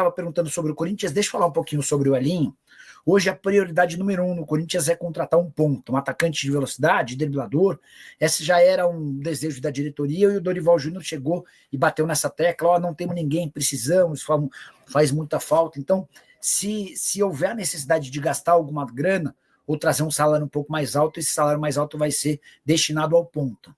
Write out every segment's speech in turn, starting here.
estava perguntando sobre o Corinthians, deixa eu falar um pouquinho sobre o Elinho. Hoje a prioridade número 1 no Corinthians é contratar um ponta, um atacante de velocidade, driblador. Esse já era um desejo da diretoria e o Dorival Júnior chegou e bateu nessa tecla, não temos ninguém, precisamos, faz muita falta. Então, se houver a necessidade de gastar alguma grana ou trazer um salário um pouco mais alto, esse salário mais alto vai ser destinado ao ponta.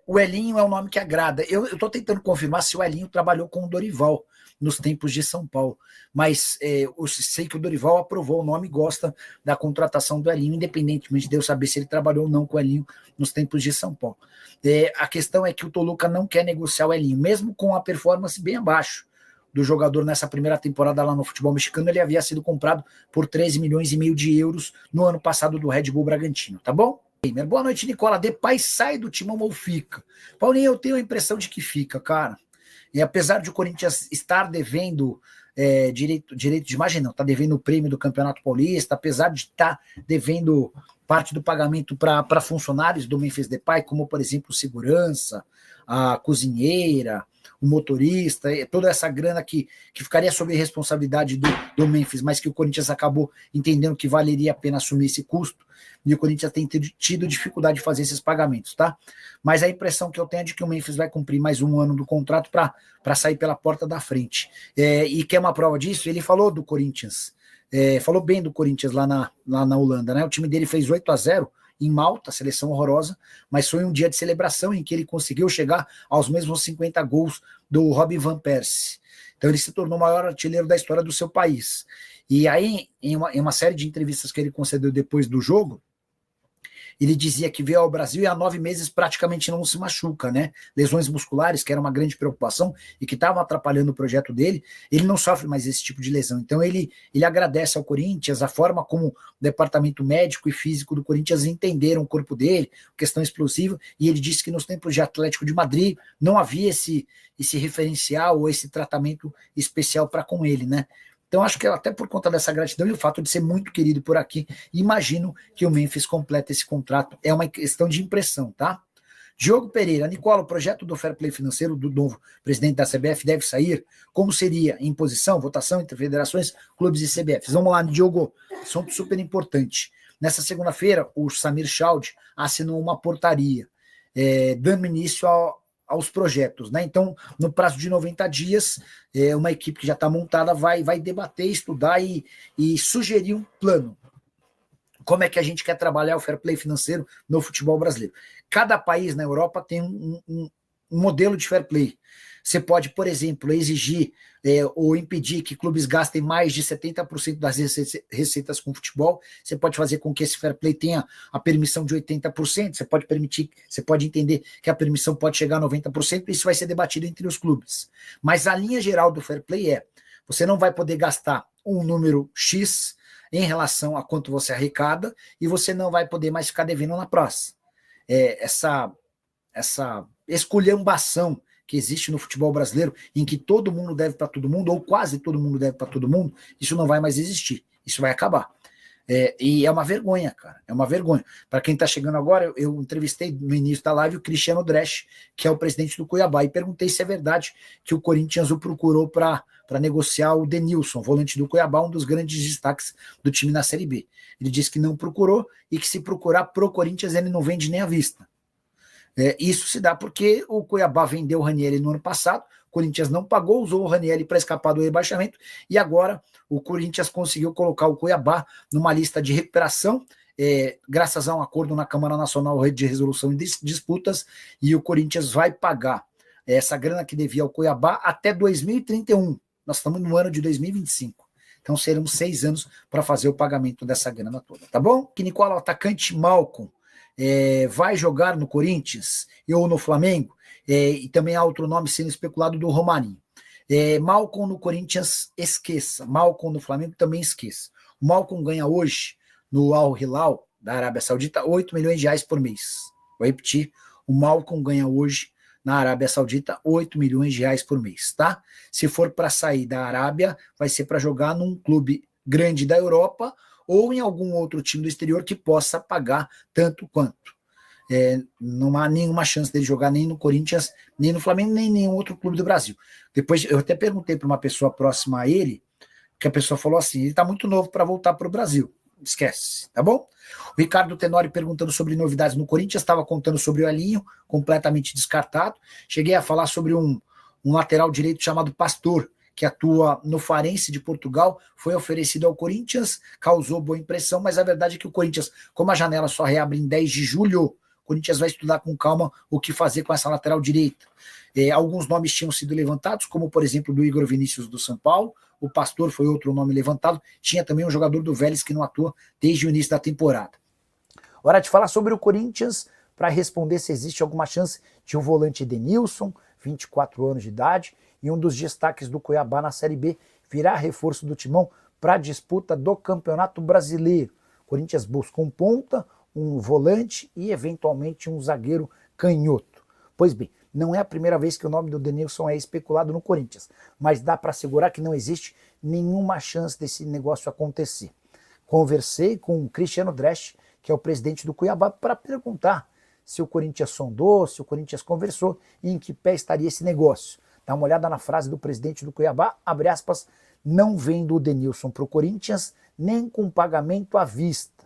O Elinho é um nome que agrada. Eu estou tentando confirmar se o Elinho trabalhou com o Dorival nos tempos de São Paulo, mas eu sei que o Dorival aprovou o nome e gosta da contratação do Elinho, independentemente de eu saber se ele trabalhou ou não com o Elinho nos tempos de São Paulo. A questão é que o Toluca não quer negociar o Elinho, mesmo com a performance bem abaixo do jogador nessa primeira temporada lá no futebol mexicano. Ele havia sido comprado por 13 milhões e meio de euros no ano passado do Red Bull Bragantino, tá bom? Boa noite, Nicola. Depay sai do Timão ou fica? Paulinho, eu tenho a impressão de que fica, cara. E apesar de o Corinthians estar devendo direito de imagem, não, está devendo o prêmio do Campeonato Paulista, apesar de estar devendo parte do pagamento para funcionários do Memphis Depay, como, por exemplo, segurança, a cozinheira, o motorista, toda essa grana que ficaria sob responsabilidade do Memphis, mas que o Corinthians acabou entendendo que valeria a pena assumir esse custo, e o Corinthians tem tido dificuldade de fazer esses pagamentos, tá? Mas a impressão que eu tenho é de que o Memphis vai cumprir mais um ano do contrato para sair pela porta da frente. E quer uma prova disso? Ele falou do Corinthians, falou bem do Corinthians lá na Holanda, né? O time dele fez 8-0 em Malta, seleção horrorosa, mas foi um dia de celebração em que ele conseguiu chegar aos mesmos 50 gols do Robin van Persie. Então ele se tornou o maior artilheiro da história do seu país. E aí, em uma série de entrevistas que ele concedeu depois do jogo, ele dizia que veio ao Brasil e há 9 meses praticamente não se machuca, né? Lesões musculares, que era uma grande preocupação e que estavam atrapalhando o projeto dele, ele não sofre mais esse tipo de lesão. Então ele agradece ao Corinthians a forma como o departamento médico e físico do Corinthians entenderam o corpo dele, questão explosiva, e ele disse que nos tempos de Atlético de Madrid não havia esse referencial ou esse tratamento especial para com ele, né? Então, acho que até por conta dessa gratidão e o fato de ser muito querido por aqui, imagino que o Memphis completa esse contrato. É uma questão de impressão, tá? Diogo Pereira, Nicola, o projeto do Fair Play financeiro do novo presidente da CBF deve sair? Como seria? Imposição, votação entre federações, clubes e CBFs? Vamos lá, Diogo, assunto super importante. Nessa segunda-feira, o Samir Chaud assinou uma portaria dando início aos projetos, né? Então, no prazo de 90 dias, uma equipe que já está montada vai debater, estudar e sugerir um plano. Como é que a gente quer trabalhar o fair play financeiro no futebol brasileiro? Cada país na Europa tem um modelo de fair play. Você pode, por exemplo, exigir ou impedir que clubes gastem mais de 70% das receitas com futebol. Você pode fazer com que esse fair play tenha a permissão de 80%. Você pode entender que a permissão pode chegar a 90%. Isso vai ser debatido entre os clubes. Mas a linha geral do fair play você não vai poder gastar um número X em relação a quanto você arrecada e você não vai poder mais ficar devendo na praça. Essa esculhambação que existe no futebol brasileiro, em que todo mundo deve para todo mundo, ou quase todo mundo deve para todo mundo, isso não vai mais existir, isso vai acabar. E é uma vergonha, cara, é uma vergonha. Para quem está chegando agora, eu entrevistei no início da live o Cristiano Dresch, que é o presidente do Cuiabá, e perguntei se é verdade que o Corinthians o procurou para negociar o Denilson, volante do Cuiabá, um dos grandes destaques do time na Série B. Ele disse que não procurou e que se procurar pro Corinthians ele não vende nem à vista. Isso se dá porque o Cuiabá vendeu o Ranieri no ano passado, o Corinthians não pagou, usou o Ranieri para escapar do rebaixamento, e agora o Corinthians conseguiu colocar o Cuiabá numa lista de recuperação, graças a um acordo na Câmara Nacional de Resolução de Disputas, e o Corinthians vai pagar essa grana que devia ao Cuiabá até 2031. Nós estamos no ano de 2025. Então serão 6 anos para fazer o pagamento dessa grana toda, tá bom? Que Nicola, o atacante Malcom, vai jogar no Corinthians ou no Flamengo, e também há outro nome sendo especulado do Romarinho. Malcom no Corinthians, esqueça. Malcom no Flamengo, também esqueça. O Malcom ganha hoje no Al Hilal da Arábia Saudita 8 milhões de reais por mês. Vou repetir, o Malcom ganha hoje na Arábia Saudita 8 milhões de reais por mês, tá? Se for para sair da Arábia, vai ser para jogar num clube grande da Europa ou em algum outro time do exterior que possa pagar tanto quanto. não há nenhuma chance dele jogar nem no Corinthians, nem no Flamengo, nem em nenhum outro clube do Brasil. Depois eu até perguntei para uma pessoa próxima a ele, que a pessoa falou assim, ele está muito novo para voltar para o Brasil. Esquece, tá bom? O Ricardo Tenório perguntando sobre novidades no Corinthians, estava contando sobre o Elinho, completamente descartado. Cheguei a falar sobre um lateral direito chamado Pastor, que atua no Farense de Portugal, foi oferecido ao Corinthians, causou boa impressão, mas a verdade é que o Corinthians, como a janela só reabre em 10 de julho, o Corinthians vai estudar com calma o que fazer com essa lateral direita. Alguns nomes tinham sido levantados, como por exemplo do Igor Vinícius do São Paulo, o Pastor foi outro nome levantado, tinha também um jogador do Vélez que não atua desde o início da temporada. Hora de falar sobre o Corinthians, para responder se existe alguma chance de um volante Edenilson, 24 anos de idade, e um dos destaques do Cuiabá na Série B virar reforço do Timão para a disputa do Campeonato Brasileiro. O Corinthians busca um ponta, um volante e eventualmente um zagueiro canhoto. Pois bem, não é a primeira vez que o nome do Edenilson é especulado no Corinthians, mas dá para assegurar que não existe nenhuma chance desse negócio acontecer. Conversei com o Cristiano Dresch, que é o presidente do Cuiabá, para perguntar se o Corinthians sondou, se o Corinthians conversou e em que pé estaria esse negócio. Dá uma olhada na frase do presidente do Cuiabá, abre aspas, não vendo o Edenilson para o Corinthians nem com pagamento à vista.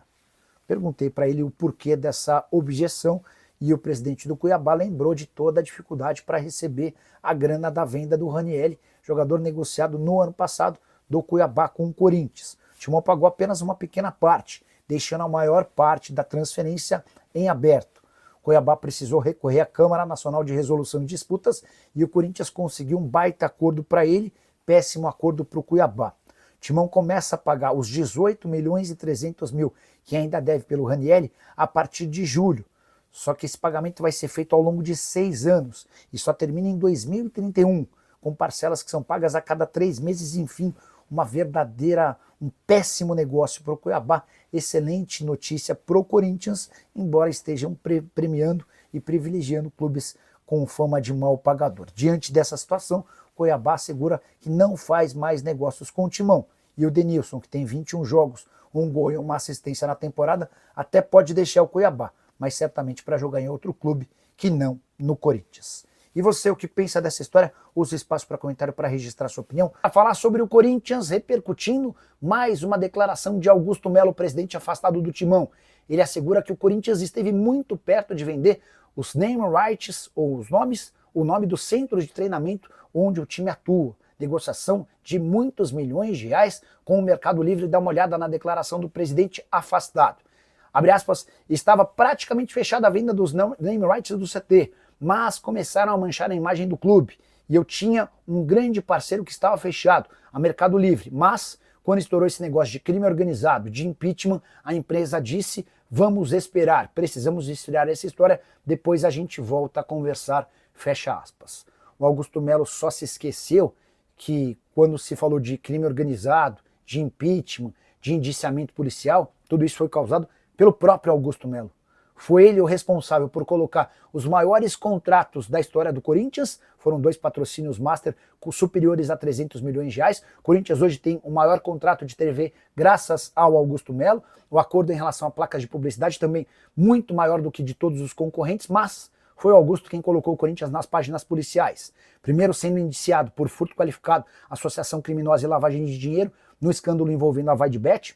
Perguntei para ele o porquê dessa objeção e o presidente do Cuiabá lembrou de toda a dificuldade para receber a grana da venda do Ranieri, jogador negociado no ano passado do Cuiabá com o Corinthians. O Timão pagou apenas uma pequena parte, deixando a maior parte da transferência em aberto. Cuiabá precisou recorrer à Câmara Nacional de Resolução de Disputas e o Corinthians conseguiu um baita acordo para ele, péssimo acordo para o Cuiabá. O Timão começa a pagar os 18 milhões e 300 mil que ainda deve pelo Ranieri a partir de julho. Só que esse pagamento vai ser feito ao longo de 6 anos e só termina em 2031, com parcelas que são pagas a cada 3 meses, enfim, um péssimo negócio para o Cuiabá, excelente notícia para o Corinthians, embora estejam premiando e privilegiando clubes com fama de mau pagador. Diante dessa situação, o Cuiabá assegura que não faz mais negócios com o Timão. E o Edenilson, que tem 21 jogos, um gol e uma assistência na temporada, até pode deixar o Cuiabá, mas certamente para jogar em outro clube que não no Corinthians. E você, o que pensa dessa história? Use o espaço para comentário para registrar sua opinião. Para falar sobre o Corinthians repercutindo mais uma declaração de Augusto Melo, presidente afastado do Timão. Ele assegura que o Corinthians esteve muito perto de vender os name rights, ou os nomes, o nome do centro de treinamento onde o time atua. Negociação de muitos milhões de reais com o Mercado Livre. Dá uma olhada na declaração do presidente afastado. Abre aspas, estava praticamente fechada a venda dos name rights do CT, mas começaram a manchar a imagem do clube. E eu tinha um grande parceiro que estava fechado, a Mercado Livre. Mas, quando estourou esse negócio de crime organizado, de impeachment, a empresa disse, vamos esperar, precisamos esfriar essa história, depois a gente volta a conversar, fecha aspas. O Augusto Melo só se esqueceu que quando se falou de crime organizado, de impeachment, de indiciamento policial, tudo isso foi causado pelo próprio Augusto Melo. Foi ele o responsável por colocar os maiores contratos da história do Corinthians, foram 2 patrocínios master superiores a 300 milhões de reais. O Corinthians hoje tem o maior contrato de TV graças ao Augusto Melo. O acordo em relação a placas de publicidade também muito maior do que de todos os concorrentes, mas foi o Augusto quem colocou o Corinthians nas páginas policiais. Primeiro sendo indiciado por furto qualificado, associação criminosa e lavagem de dinheiro no escândalo envolvendo a VaideBet,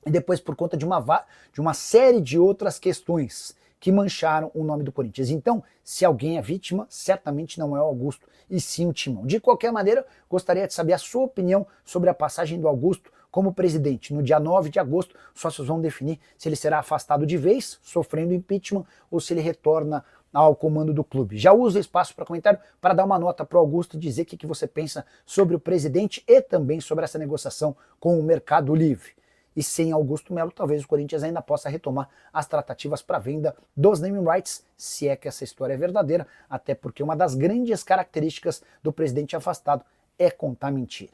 e depois por conta de uma série de outras questões que mancharam o nome do Corinthians. Então, se alguém é vítima, certamente não é o Augusto, e sim o Timão. De qualquer maneira, gostaria de saber a sua opinião sobre a passagem do Augusto como presidente. No dia 9 de agosto, os sócios vão definir se ele será afastado de vez, sofrendo impeachment, ou se ele retorna ao comando do clube. Já uso o espaço para comentário para dar uma nota para o Augusto e dizer o que você pensa sobre o presidente e também sobre essa negociação com o Mercado Livre. E sem Augusto Melo, talvez o Corinthians ainda possa retomar as tratativas para venda dos naming rights, se é que essa história é verdadeira, até porque uma das grandes características do presidente afastado é contar mentira.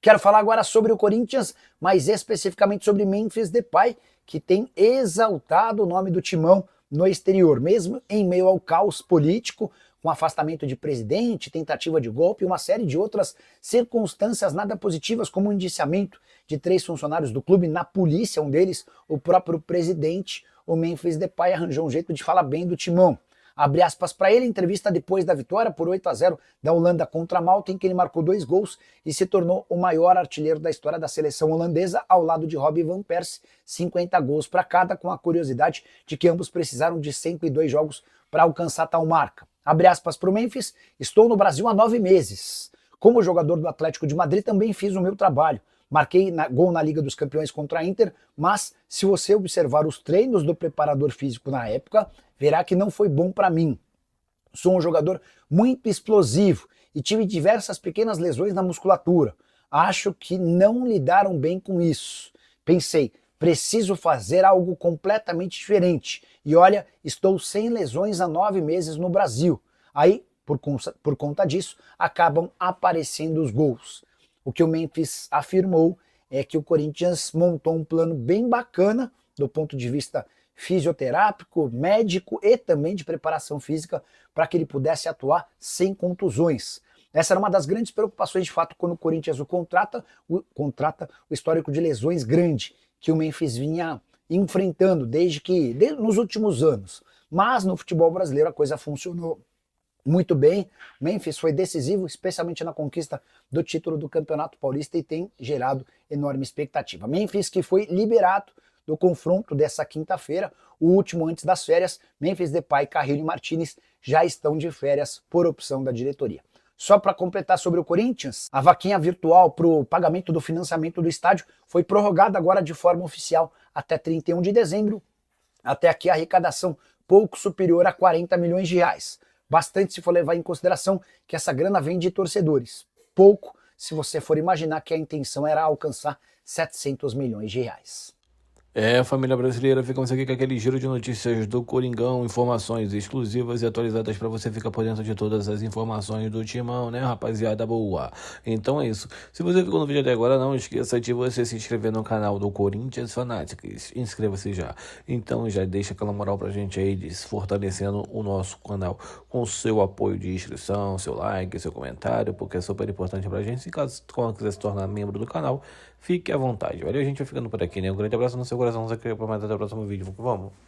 Quero falar agora sobre o Corinthians, mais especificamente sobre Memphis Depay, que tem exaltado o nome do Timão no exterior, mesmo em meio ao caos político, com afastamento de presidente, tentativa de golpe e uma série de outras circunstâncias nada positivas, como o indiciamento de 3 funcionários do clube na polícia, um deles, o próprio presidente. o Memphis Depay arranjou um jeito de falar bem do timão. Abre aspas para ele, entrevista depois da vitória por 8-0 da Holanda contra a Malta, em que ele marcou 2 gols e se tornou o maior artilheiro da história da seleção holandesa, ao lado de Robin van Persie, 50 gols para cada, com a curiosidade de que ambos precisaram de 102 jogos para alcançar tal marca. Abre aspas para o Memphis, estou no Brasil há 9 meses. Como jogador do Atlético de Madrid também fiz o meu trabalho. Marquei gol na Liga dos Campeões contra a Inter, mas se você observar os treinos do preparador físico na época, verá que não foi bom para mim. Sou um jogador muito explosivo e tive diversas pequenas lesões na musculatura. Acho que não lidaram bem com isso. Pensei, preciso fazer algo completamente diferente. E olha, estou sem lesões há 9 meses no Brasil. Aí, por conta disso, acabam aparecendo os gols. O que o Memphis afirmou é que o Corinthians montou um plano bem bacana do ponto de vista fisioterápico, médico e também de preparação física para que ele pudesse atuar sem contusões. Essa era uma das grandes preocupações, de fato, quando o Corinthians o contrata o histórico de lesões grande que o Memphis vinha enfrentando desde nos últimos anos. Mas no futebol brasileiro a coisa funcionou muito bem. Memphis foi decisivo, especialmente na conquista do título do Campeonato Paulista, e tem gerado enorme expectativa. Memphis, que foi liberado do confronto dessa quinta-feira, o último antes das férias. Memphis Depay, Carrillo e Martínez já estão de férias por opção da diretoria. Só para completar sobre o Corinthians, a vaquinha virtual para o pagamento do financiamento do estádio foi prorrogada agora de forma oficial até 31 de dezembro. Até aqui a arrecadação pouco superior a 40 milhões de reais. Bastante se for levar em consideração que essa grana vem de torcedores. Pouco se você for imaginar que a intenção era alcançar 700 milhões de reais. Família brasileira, ficamos aqui com aquele giro de notícias do Coringão, informações exclusivas e atualizadas para você ficar por dentro de todas as informações do Timão, né, rapaziada boa? Então é isso. Se você ficou no vídeo até agora, não esqueça de você se inscrever no canal do Corinthians Fanatics. Inscreva-se já. Então já deixa aquela moral pra gente aí, fortalecendo o nosso canal com seu apoio de inscrição, seu like, seu comentário, porque é super importante pra gente. Se caso quiser se tornar membro do canal, fique à vontade. Valeu, a gente vai ficando por aqui, né? Um grande abraço no seu coração, até o próximo vídeo. Vamos!